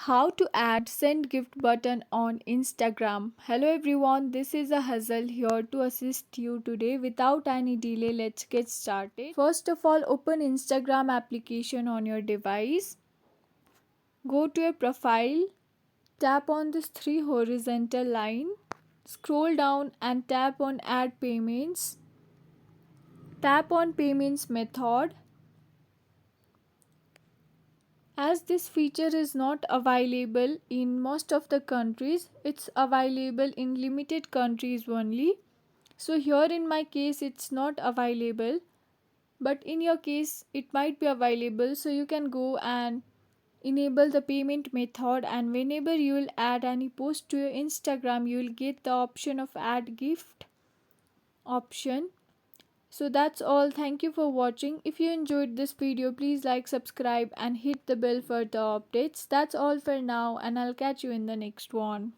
How to add send gift button on Instagram. Hello everyone, this is a Hazel here to assist you today. Without any delay, let's get started. First of all, open Instagram application on your device. Go to your profile, tap on this three horizontal line, scroll down and tap on add payments. Tap on payments method. As this feature is not available in most of the countries, it's available in limited countries only. So here in my case it's not available, but in your case it might be available. So you can go and enable the payment method, and whenever you will add any post to your Instagram, you will get the option of add gift option. So that's all. Thank you for watching. If you enjoyed this video, please like, subscribe and hit the bell for the updates. That's all for now, and I'll catch you in the next one.